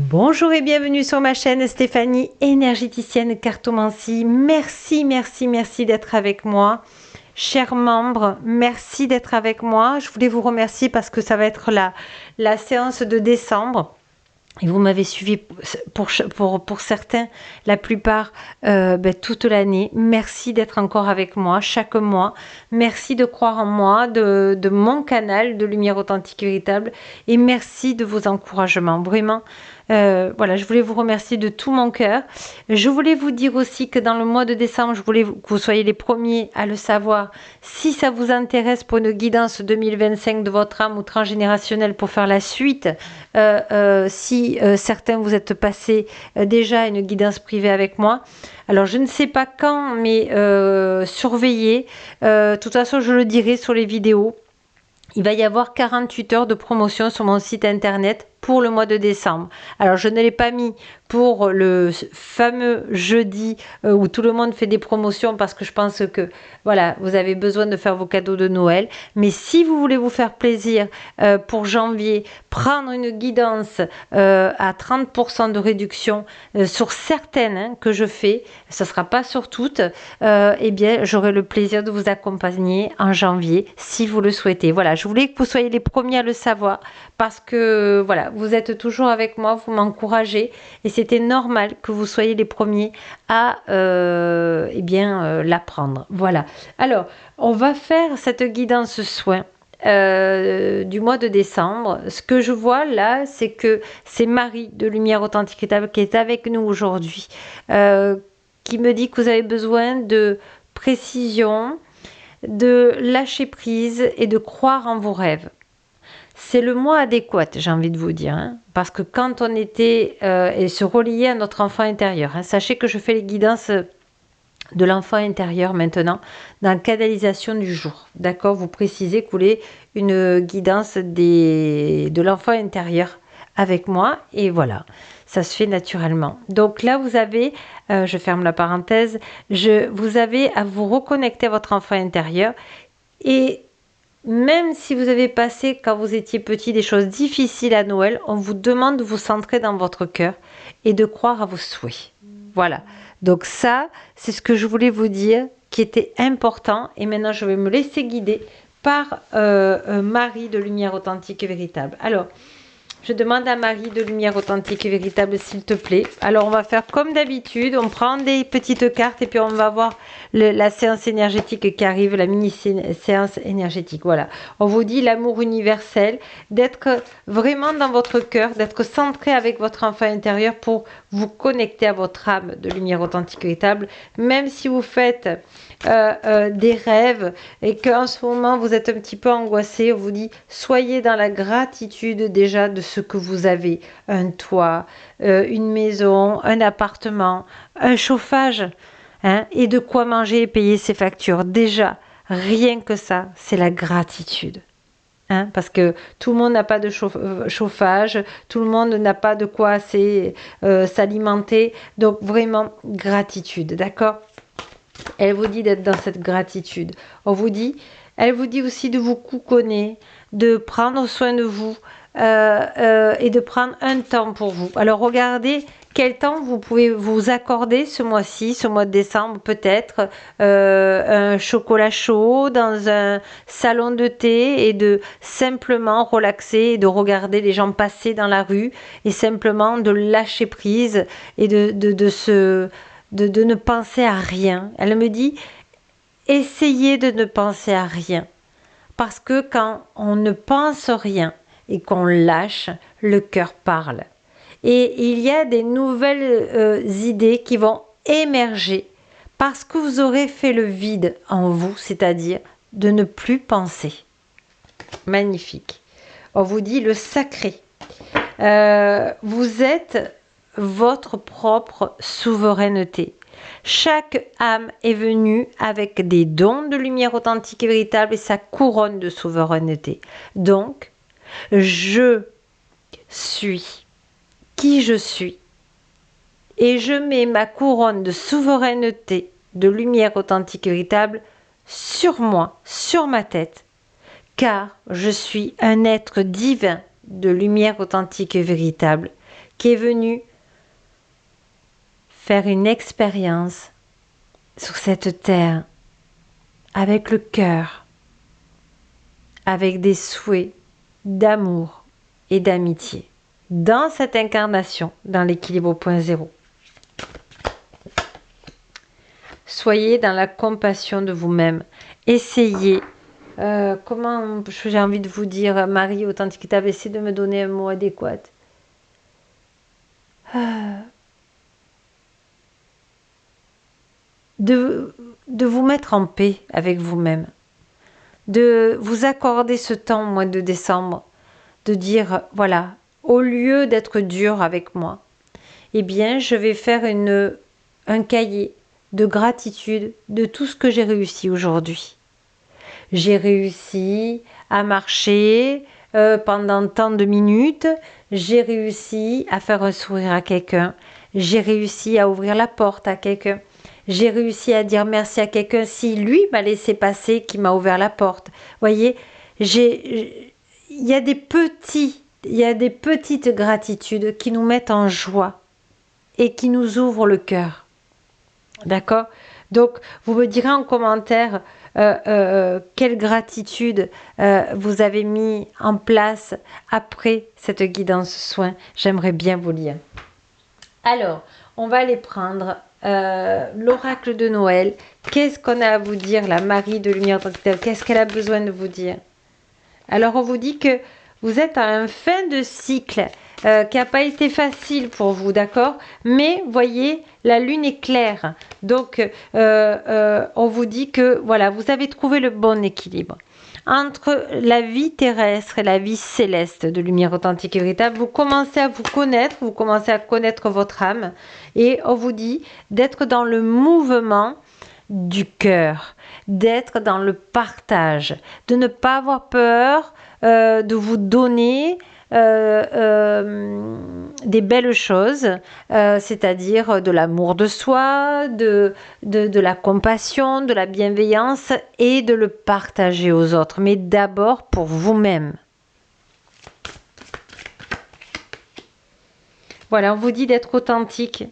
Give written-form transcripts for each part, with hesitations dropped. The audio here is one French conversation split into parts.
Bonjour et bienvenue sur ma chaîne Stéphanie, énergéticienne cartomancie. Merci d'être avec moi. Chers membres, merci d'être avec moi. Je voulais vous remercier parce que ça va être la séance de décembre. Et vous m'avez suivi pour certains, la plupart, toute l'année. Merci d'être encore avec moi chaque mois. Merci de croire en moi, de mon canal de lumière authentique et véritable. Et merci de vos encouragements. Vraiment, voilà, je voulais vous remercier de tout mon cœur. Je voulais vous dire aussi que dans le mois de décembre, je voulais que vous soyez les premiers à le savoir. Si ça vous intéresse pour une guidance 2025 de votre âme ou transgénérationnelle pour faire la suite, si certains vous êtes passés déjà une guidance privée avec moi. Alors je ne sais pas quand, mais surveillez. De toute façon, je le dirai sur les vidéos. Il va y avoir 48 heures de promotion sur mon site internet pour le mois de décembre. Alors je ne l'ai pas mis pour le fameux jeudi où tout le monde fait des promotions parce que je pense que voilà, vous avez besoin de faire vos cadeaux de Noël. Mais si vous voulez vous faire plaisir pour janvier, prendre une guidance à 30% de réduction sur certaines que je fais, ce ne sera pas sur toutes, eh bien j'aurai le plaisir de vous accompagner en janvier si vous le souhaitez. Voilà, je voulais que vous soyez les premiers à le savoir parce que voilà, vous êtes toujours avec moi, vous m'encouragez et c'était normal que vous soyez les premiers à l'apprendre. Voilà. Alors, on va faire cette guidance soin du mois de décembre. Ce que je vois là, c'est que c'est Marie de Lumière Authentique Véritable qui est avec nous aujourd'hui, qui me dit que vous avez besoin de précision, de lâcher prise et de croire en vos rêves. C'est le mois adéquat, j'ai envie de vous dire, hein, parce que quand on était et se relier à notre enfant intérieur, hein, sachez que je fais les guidances de l'enfant intérieur maintenant dans canalisation du jour. D'accord, vous précisez que vous voulez une guidance de l'enfant intérieur avec moi et voilà, ça se fait naturellement. Donc là vous avez, je ferme la parenthèse, vous avez à vous reconnecter à votre enfant intérieur et même si vous avez passé quand vous étiez petit des choses difficiles à Noël, on vous demande de vous centrer dans votre cœur et de croire à vos souhaits. Voilà. Donc ça, c'est ce que je voulais vous dire qui était important. Et maintenant, je vais me laisser guider par Marie de Lumière Authentique et Véritable. Alors, je demande à Marie de Lumière Authentique et Véritable, s'il te plaît. Alors, on va faire comme d'habitude. On prend des petites cartes et puis on va voir la séance énergétique qui arrive, la mini-séance énergétique. Voilà. On vous dit l'amour universel, d'être vraiment dans votre cœur, d'être centré avec votre enfant intérieur pour vous connecter à votre âme de Lumière Authentique et Véritable. Même si vous faites des rêves et qu'en ce moment vous êtes un petit peu angoissé, on vous dit soyez dans la gratitude déjà de ce que vous avez, un toit, une maison, un appartement, un chauffage, hein, et de quoi manger et payer ses factures. Déjà, rien que ça, c'est la gratitude. Hein, parce que tout le monde n'a pas de chauffage, tout le monde n'a pas de quoi s'alimenter. Donc vraiment, gratitude, d'accord? Elle vous dit d'être dans cette gratitude. Elle vous dit aussi de vous couconner, de prendre soin de vous et de prendre un temps pour vous. Alors regardez quel temps vous pouvez vous accorder ce mois-ci, ce mois de décembre, peut-être un chocolat chaud dans un salon de thé et de simplement relaxer et de regarder les gens passer dans la rue et simplement de lâcher prise et de ne penser à rien. Elle me dit, essayez de ne penser à rien. Parce que quand on ne pense rien et qu'on lâche, le cœur parle. Et il y a des nouvelles idées qui vont émerger parce que vous aurez fait le vide en vous, c'est-à-dire de ne plus penser. Magnifique. On vous dit le sacré. Vous êtes votre propre souveraineté. Chaque âme est venue avec des dons de lumière authentique et véritable et sa couronne de souveraineté. Donc, je suis qui je suis et je mets ma couronne de souveraineté de lumière authentique et véritable sur moi, sur ma tête, car je suis un être divin de lumière authentique et véritable qui est venu faire une expérience sur cette terre avec le cœur, avec des souhaits d'amour et d'amitié dans cette incarnation, dans l'équilibre point zéro. Soyez dans la compassion de vous-même. Essayez, comment j'ai envie de vous dire, Marie authentique équitable, essayez de me donner un mot adéquat. De vous mettre en paix avec vous-même. De vous accorder ce temps au mois de décembre. De dire, voilà, au lieu d'être dur avec moi, eh bien, je vais faire un cahier de gratitude de tout ce que j'ai réussi aujourd'hui. J'ai réussi à marcher pendant tant de minutes, j'ai réussi à faire un sourire à quelqu'un, j'ai réussi à ouvrir la porte à quelqu'un, j'ai réussi à dire merci à quelqu'un si lui m'a laissé passer, qui m'a ouvert la porte. Voyez, il y a des petites gratitudes qui nous mettent en joie et qui nous ouvrent le cœur. D'accord? Donc, vous me direz en commentaire quelle gratitude vous avez mis en place après cette guidance soin. J'aimerais bien vous lire. Alors, on va aller prendre l'oracle de Noël. Qu'est-ce qu'on a à vous dire, la Marie de Lumière Authentique? Qu'est-ce qu'elle a besoin de vous dire? Alors, on vous dit que vous êtes à un fin de cycle qui n'a pas été facile pour vous, d'accord? Mais, voyez, la lune est claire. Donc, on vous dit que, voilà, vous avez trouvé le bon équilibre. Entre la vie terrestre et la vie céleste de lumière authentique et véritable, vous commencez à vous connaître, vous commencez à connaître votre âme. Et on vous dit d'être dans le mouvement du cœur, d'être dans le partage, de ne pas avoir peur de vous donner des belles choses, c'est-à-dire de l'amour de soi, de la compassion, de la bienveillance et de le partager aux autres, mais d'abord pour vous-même. Voilà, on vous dit d'être authentique.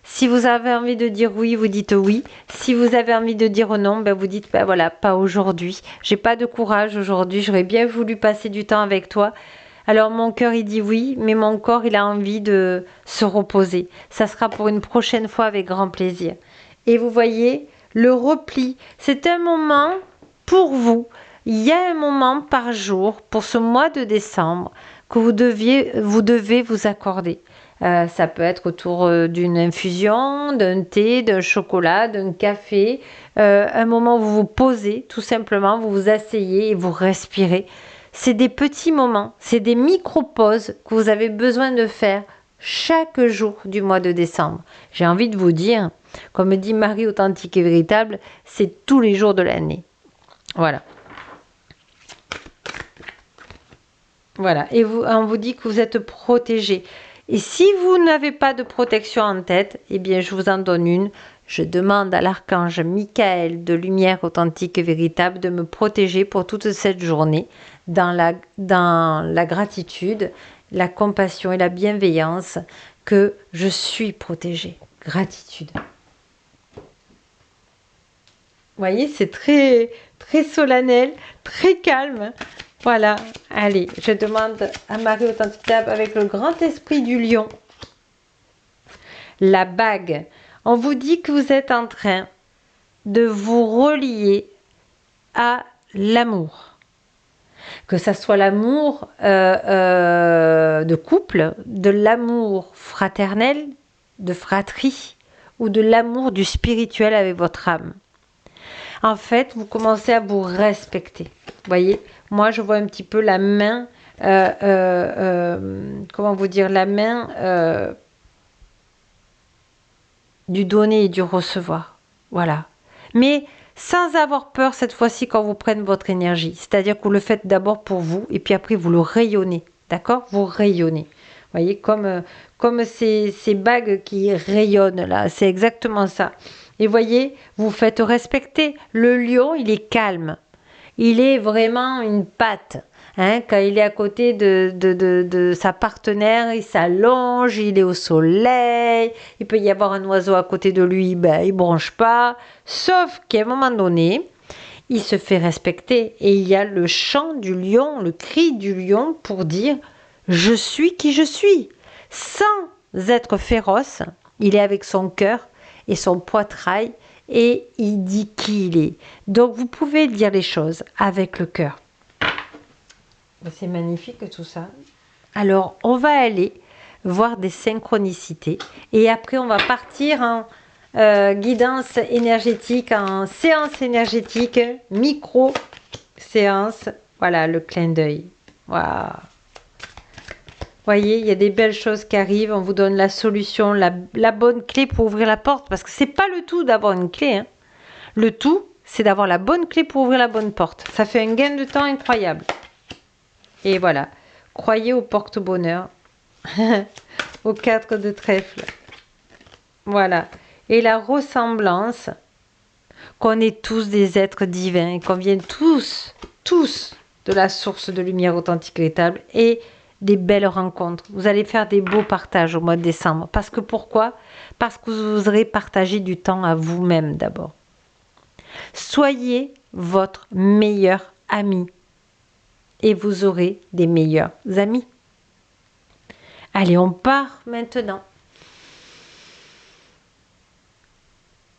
Si vous avez envie de dire oui, vous dites oui. Si vous avez envie de dire non, ben vous dites ben voilà, pas aujourd'hui. J'ai pas de courage aujourd'hui, j'aurais bien voulu passer du temps avec toi. Alors mon cœur il dit oui, mais mon corps il a envie de se reposer. Ça sera pour une prochaine fois avec grand plaisir. Et vous voyez, le repli, c'est un moment pour vous. Il y a un moment par jour pour ce mois de décembre que vous devez vous accorder. Ça peut être autour d'une infusion, d'un thé, d'un chocolat, d'un café. Un moment où vous vous posez, tout simplement, vous vous asseyez et vous respirez. C'est des petits moments, c'est des micro-pauses que vous avez besoin de faire chaque jour du mois de décembre. J'ai envie de vous dire, comme dit Marie authentique et véritable, c'est tous les jours de l'année. Voilà. Voilà. Et on vous dit que vous êtes protégé. Et si vous n'avez pas de protection en tête, eh bien je vous en donne une. Je demande à l'archange Michael de lumière authentique et véritable de me protéger pour toute cette journée dans la gratitude, la compassion et la bienveillance, que je suis protégée. Gratitude. Vous voyez, c'est très, très solennel, très calme. Voilà, allez, je demande à Marie authentique avec le grand esprit du lion. La bague. On vous dit que vous êtes en train de vous relier à l'amour. Que ça soit l'amour de couple, de l'amour fraternel, de fratrie, ou de l'amour du spirituel avec votre âme. En fait, vous commencez à vous respecter. Vous voyez, moi je vois un petit peu la main, comment vous dire, la main du donner et du recevoir. Voilà. Mais sans avoir peur cette fois-ci quand vous prenez votre énergie. C'est-à-dire que vous le faites d'abord pour vous et puis après vous le rayonnez. D'accord? Vous rayonnez. Vous voyez, comme ces bagues qui rayonnent là. C'est exactement ça. Et voyez, vous faites respecter. Le lion, il est calme. Il est vraiment une patte. Hein, quand il est à côté de sa partenaire, il s'allonge, il est au soleil, il peut y avoir un oiseau à côté de lui, ben, il bronche pas. Sauf qu'à un moment donné, il se fait respecter et il y a le chant du lion, le cri du lion pour dire « je suis qui je suis ». Sans être féroce, il est avec son cœur et son poitrail et il dit qui il est. Donc vous pouvez dire les choses avec le cœur. C'est magnifique tout ça. Alors on va aller voir des synchronicités et après on va partir en guidance énergétique, en séance énergétique, micro séance. Voilà le clin d'œil. Waouh. Voyez, il y a des belles choses qui arrivent. On vous donne la solution, la bonne clé pour ouvrir la porte. Parce que c'est pas le tout d'avoir une clé. Hein. Le tout, c'est d'avoir la bonne clé pour ouvrir la bonne porte. Ça fait un gain de temps incroyable. Et voilà. Croyez au porte-bonheur. Au 4 de trèfle. Voilà. Et la ressemblance qu'on est tous des êtres divins et qu'on vient tous de la source de lumière authentique véritable et des belles rencontres. Vous allez faire des beaux partages au mois de décembre. Parce que pourquoi? Parce que vous oserez partager du temps à vous-même d'abord. Soyez votre meilleur ami et vous aurez des meilleurs amis. Allez, on part maintenant.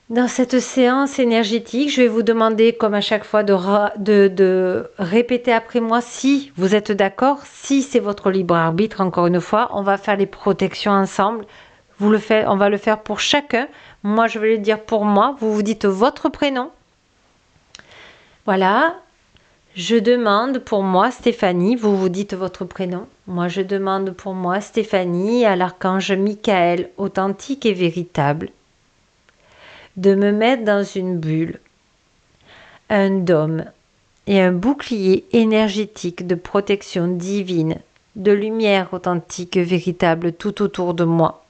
Dans cette séance énergétique, je vais vous demander, comme à chaque fois, de répéter après moi si vous êtes d'accord, si c'est votre libre arbitre. Encore une fois, on va faire les protections ensemble. On va le faire pour chacun. Moi, je vais le dire pour moi. Vous vous dites votre prénom. Voilà. Je demande pour moi, Stéphanie. Vous vous dites votre prénom. Moi, je demande pour moi, Stéphanie, à l'archange Michael, authentique et véritable, de me mettre dans une bulle, un dôme et un bouclier énergétique de protection divine, de lumière authentique véritable tout autour de moi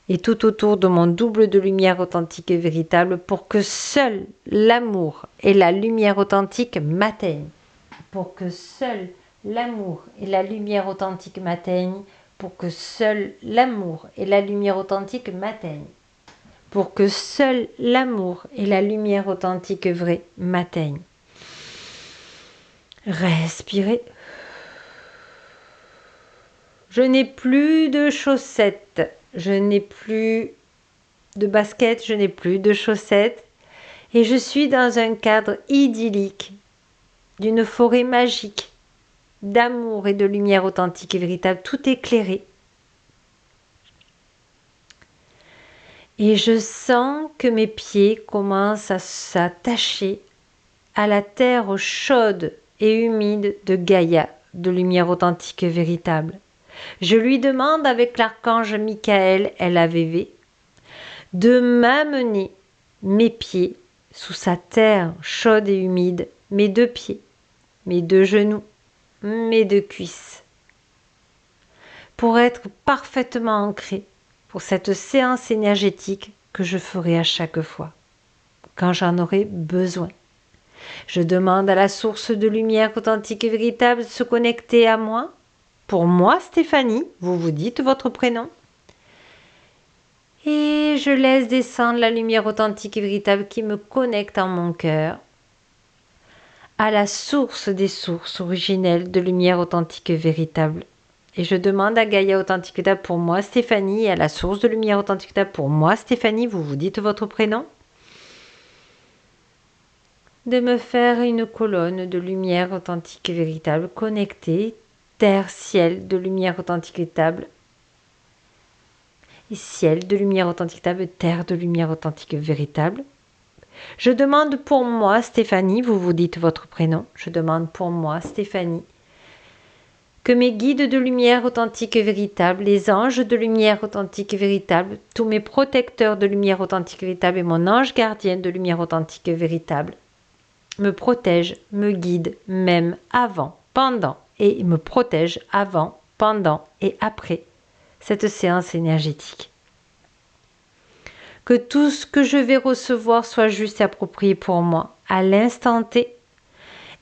et tout autour de mon double de lumière authentique et véritable pour que seul l'amour et la lumière authentique m'atteignent. Pour que seul l'amour et la lumière authentique m'atteignent. Pour que seul l'amour et la lumière authentique m'atteignent. Pour que seul l'amour et la lumière authentique vraie m'atteignent. Respirez. Je n'ai plus de chaussettes, je n'ai plus de baskets, je n'ai plus de chaussettes et je suis dans un cadre idyllique d'une forêt magique d'amour et de lumière authentique et véritable, tout éclairé. Et je sens que mes pieds commencent à s'attacher à la terre chaude et humide de Gaïa, de lumière authentique et véritable. Je lui demande avec l'archange Michael, LAVV, de m'amener mes pieds sous sa terre chaude et humide, mes deux pieds, mes deux genoux, mes deux cuisses, pour être parfaitement ancré pour cette séance énergétique que je ferai à chaque fois, quand j'en aurai besoin. Je demande à la source de lumière authentique et véritable de se connecter à moi. Pour moi, Stéphanie, vous vous dites votre prénom. Et je laisse descendre la lumière authentique et véritable qui me connecte en mon cœur à la source des sources originelles de lumière authentique et véritable. Et je demande à Gaïa authentique et véritable pour moi, Stéphanie, et à la source de lumière authentique et véritable pour moi, Stéphanie, vous vous dites votre prénom, de me faire une colonne de lumière authentique et véritable connectée, terre, ciel, de lumière authentique et véritable, et ciel de lumière authentique et véritable, terre de lumière authentique et véritable. Je demande pour moi, Stéphanie, vous vous dites votre prénom, je demande pour moi, Stéphanie, que mes guides de lumière authentique et véritable, les anges de lumière authentique et véritable, tous mes protecteurs de lumière authentique et véritable et mon ange gardien de lumière authentique et véritable me protègent, me guident, même avant, pendant, et me protègent avant, pendant et après cette séance énergétique. Que tout ce que je vais recevoir soit juste et approprié pour moi, à l'instant T,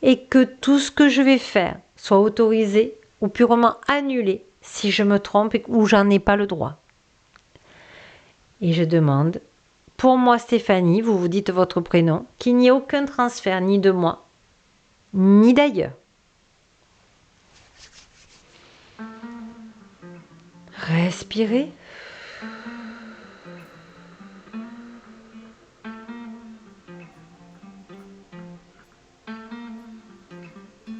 et que tout ce que je vais faire soit autorisé ou purement annulé si je me trompe ou j'en ai pas le droit. Et je demande, pour moi Stéphanie, vous vous dites votre prénom, qu'il n'y ait aucun transfert ni de moi, ni d'ailleurs. Respirez.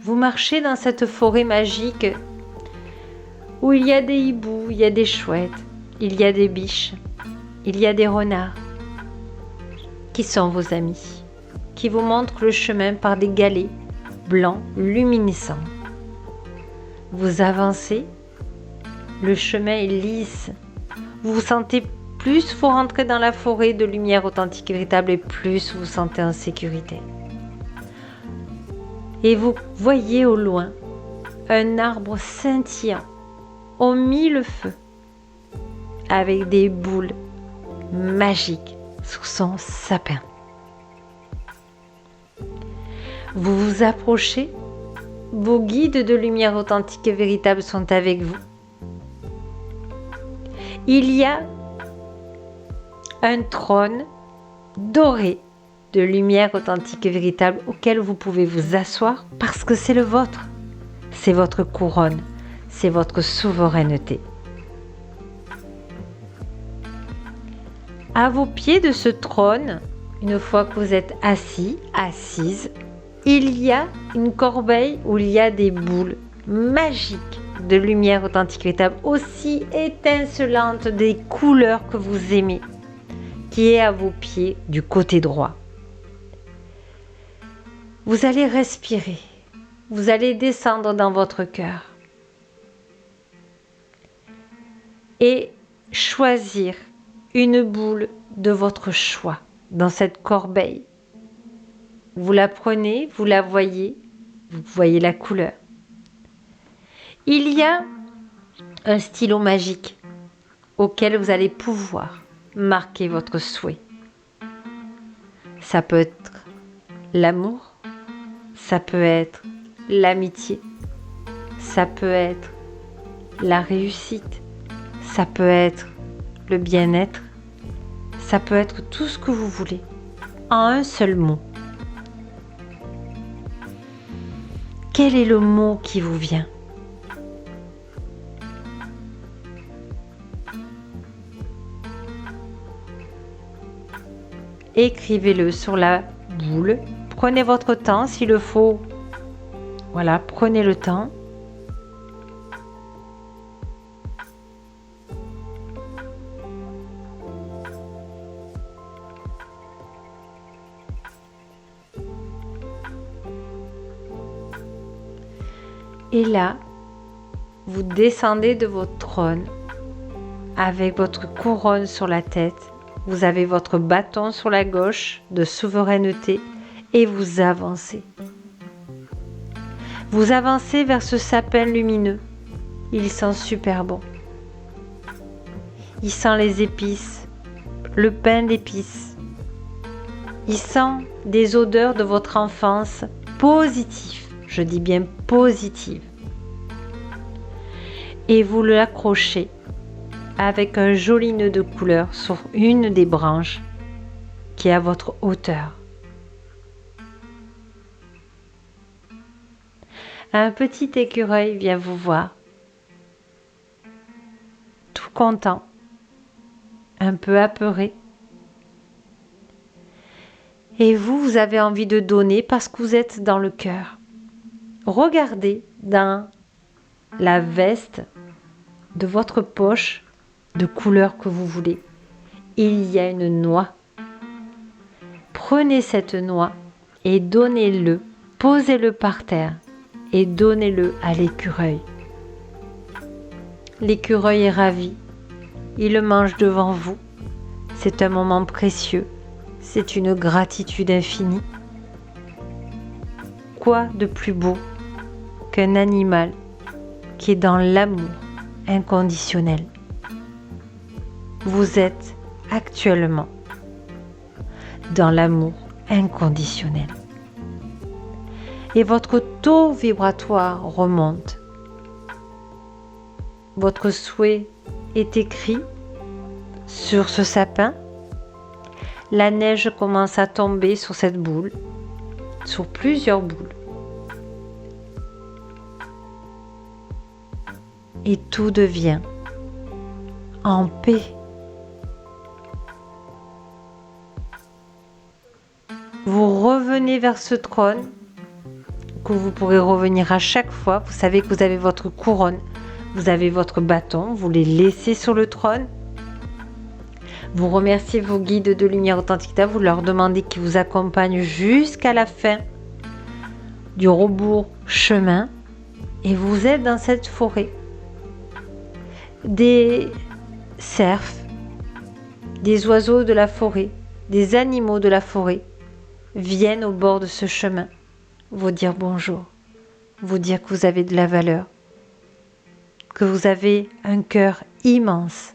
Vous marchez dans cette forêt magique où il y a des hiboux, il y a des chouettes, il y a des biches, il y a des renards qui sont vos amis, qui vous montrent le chemin par des galets blancs luminescents. Vous avancez, le chemin est lisse, vous vous sentez plus vous rentrez dans la forêt de lumière authentique et véritable et plus vous vous sentez en sécurité. Et vous voyez au loin un arbre scintillant au mille feux avec des boules magiques sur son sapin. Vous vous approchez, vos guides de lumière authentique et véritable sont avec vous. Il y a un trône doré de lumière authentique et véritable auquel vous pouvez vous asseoir parce que c'est le vôtre. C'est votre couronne, c'est votre souveraineté. À vos pieds de ce trône, une fois que vous êtes assis, assise, il y a une corbeille où il y a des boules magiques de lumière authentique et véritable, aussi étincelantes des couleurs que vous aimez, qui est à vos pieds du côté droit. Vous allez respirer, vous allez descendre dans votre cœur et choisir une boule de votre choix dans cette corbeille. Vous la prenez, vous la voyez, vous voyez la couleur. Il y a un stylo magique auquel vous allez pouvoir marquer votre souhait. Ça peut être l'amour, ça peut être l'amitié, ça peut être la réussite, ça peut être le bien-être, ça peut être tout ce que vous voulez, en un seul mot. Quel est le mot qui vous vient ? Écrivez-le sur la boule. Prenez votre temps s'il le faut. Voilà, prenez le temps. Et là, vous descendez de votre trône avec votre couronne sur la tête. Vous avez votre bâton sur la gauche de souveraineté et vous avancez. Vous avancez vers ce sapin lumineux. Il sent super bon. Il sent les épices, le pain d'épices. Il sent des odeurs de votre enfance positives. Je dis bien positives. Et vous l'accrochez avec un joli nœud de couleur sur une des branches qui est à votre hauteur. Un petit écureuil vient vous voir, tout content, un peu apeuré. Et vous avez envie de donner parce que vous êtes dans le cœur. Regardez dans la veste de votre poche de couleur que vous voulez. Il y a une noix. Prenez cette noix et donnez-le, posez-le par terre et donnez-le à l'écureuil. L'écureuil est ravi. Il le mange devant vous. C'est un moment précieux. C'est une gratitude infinie. Quoi de plus beau qu'un animal qui est dans l'amour inconditionnel? Vous êtes actuellement dans l'amour inconditionnel. et votre taux vibratoire remonte. Votre souhait est écrit sur ce sapin. La neige commence à tomber sur cette boule, sur plusieurs boules. Et tout devient en paix. Vous revenez vers ce trône que vous pourrez revenir à chaque fois. Vous savez que vous avez votre couronne, vous avez votre bâton, vous les laissez sur le trône. Vous remerciez vos guides de lumière authentique, vous leur demandez qu'ils vous accompagnent jusqu'à la fin du rebours chemin et vous êtes dans cette forêt. Des cerfs, des oiseaux de la forêt, des animaux de la forêt viennent au bord de ce chemin vous dire bonjour, vous dire que vous avez de la valeur, que vous avez un cœur immense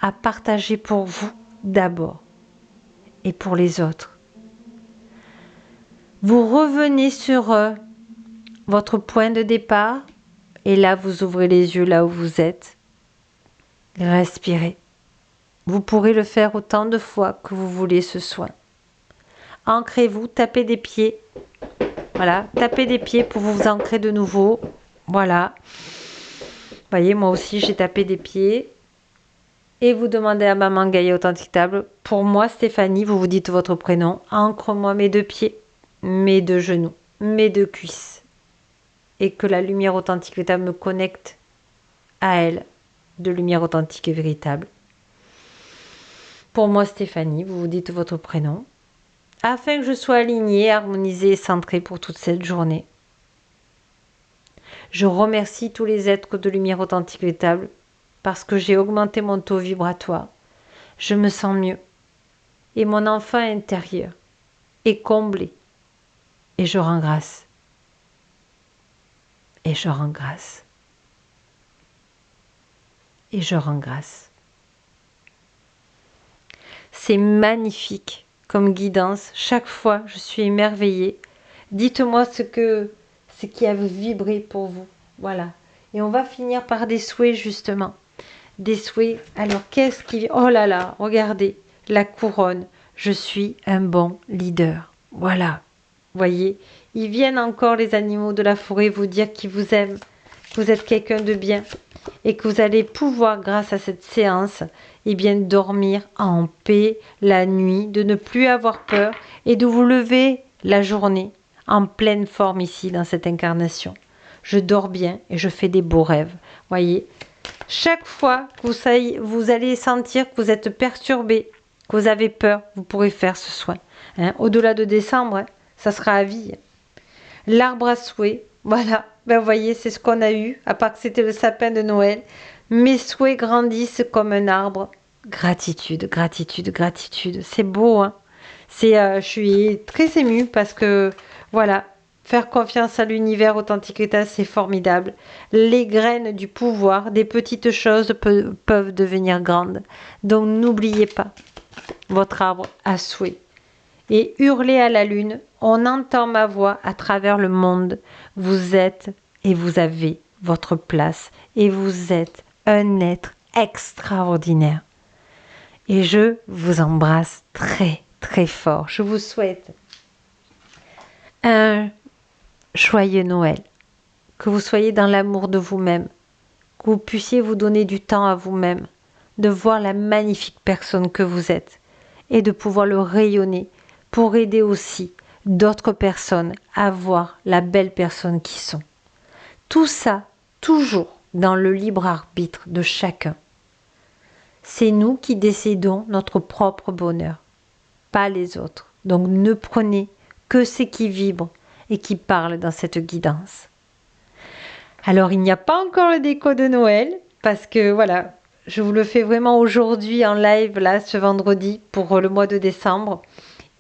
à partager pour vous d'abord et pour les autres. Vous revenez sur votre point de départ et là vous ouvrez les yeux là où vous êtes. Respirez. Vous pourrez le faire autant de fois que vous voulez ce soin. Ancrez-vous, tapez des pieds. Voilà, tapez des pieds pour vous ancrer de nouveau. Voilà. Vous voyez, moi aussi j'ai tapé des pieds. Et vous demandez à Maman Gaïa Authentique Table, pour moi Stéphanie, vous vous dites votre prénom, ancre-moi mes 2 pieds, mes 2 genoux, mes 2 cuisses. Et que la lumière authentique véritable me connecte à elle, de lumière authentique et véritable. Pour moi Stéphanie, vous vous dites votre prénom, afin que je sois alignée, harmonisée et centrée pour toute cette journée. Je remercie tous les êtres de lumière authentique véritable parce que j'ai augmenté mon taux vibratoire. Je me sens mieux. Et mon enfant intérieur est comblé. Et je rends grâce. Et je rends grâce. Et je rends grâce. C'est magnifique comme guidance. Chaque fois, je suis émerveillée. Dites-moi ce qui a vibré pour vous. Voilà. Et on va finir par des souhaits, justement. Des souhaits. Alors, qu'est-ce qui... Oh là là, regardez. La couronne. Je suis un bon leader. Voilà. Voyez, ils viennent encore, les animaux de la forêt, vous dire qu'ils vous aiment, que vous êtes quelqu'un de bien et que vous allez pouvoir, grâce à cette séance, eh bien, dormir en paix la nuit, de ne plus avoir peur et de vous lever la journée en pleine forme ici, dans cette incarnation. Je dors bien et je fais des beaux rêves. Voyez, chaque fois que vous allez sentir que vous êtes perturbé, que vous avez peur, vous pourrez faire ce soin. Hein, au-delà de décembre, hein, ça sera à vie. L'arbre à souhait, voilà, ben vous voyez, c'est ce qu'on a eu, à part que c'était le sapin de Noël. Mes souhaits grandissent comme un arbre. Gratitude, gratitude, gratitude. C'est beau, hein. Je suis très émue parce que, voilà, faire confiance à l'univers authentique, c'est formidable. Les graines du pouvoir, des petites choses peuvent devenir grandes. Donc n'oubliez pas votre arbre à souhait. Et hurlez à la lune, on entend ma voix à travers le monde. Vous êtes et vous avez votre place et vous êtes un être extraordinaire. Et je vous embrasse très très fort. Je vous souhaite un joyeux Noël, que vous soyez dans l'amour de vous-même, que vous puissiez vous donner du temps à vous-même, de voir la magnifique personne que vous êtes et de pouvoir le rayonner pour aider aussi d'autres personnes à voir la belle personne qu'ils sont. Tout ça, toujours dans le libre arbitre de chacun. C'est nous qui décidons notre propre bonheur, pas les autres. Donc ne prenez que ce qui vibre et qui parle dans cette guidance. Alors il n'y a pas encore le déco de Noël, parce que voilà, je vous le fais vraiment aujourd'hui en live, là, ce vendredi, pour le mois de décembre.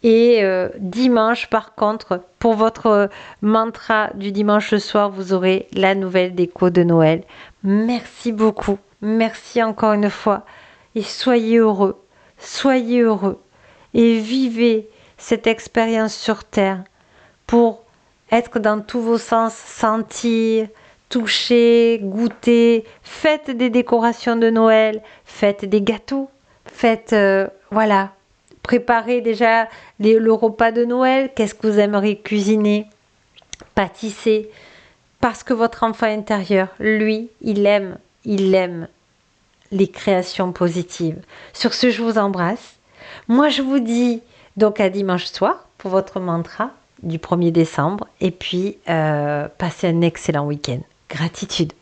Et dimanche, par contre, pour votre mantra du dimanche soir, vous aurez la nouvelle déco de Noël. Merci beaucoup. Merci encore une fois. Et soyez heureux. Soyez heureux. Et vivez cette expérience sur Terre pour être dans tous vos sens, sentir, toucher, goûter, faites des décorations de Noël, faites des gâteaux, faites, voilà, préparez déjà le repas de Noël, qu'est-ce que vous aimeriez cuisiner, pâtissez, parce que votre enfant intérieur, lui, il aime les créations positives. Sur ce, je vous embrasse. Moi, je vous dis donc à dimanche soir pour votre mantra du 1er décembre et puis passez un excellent week-end. Gratitude.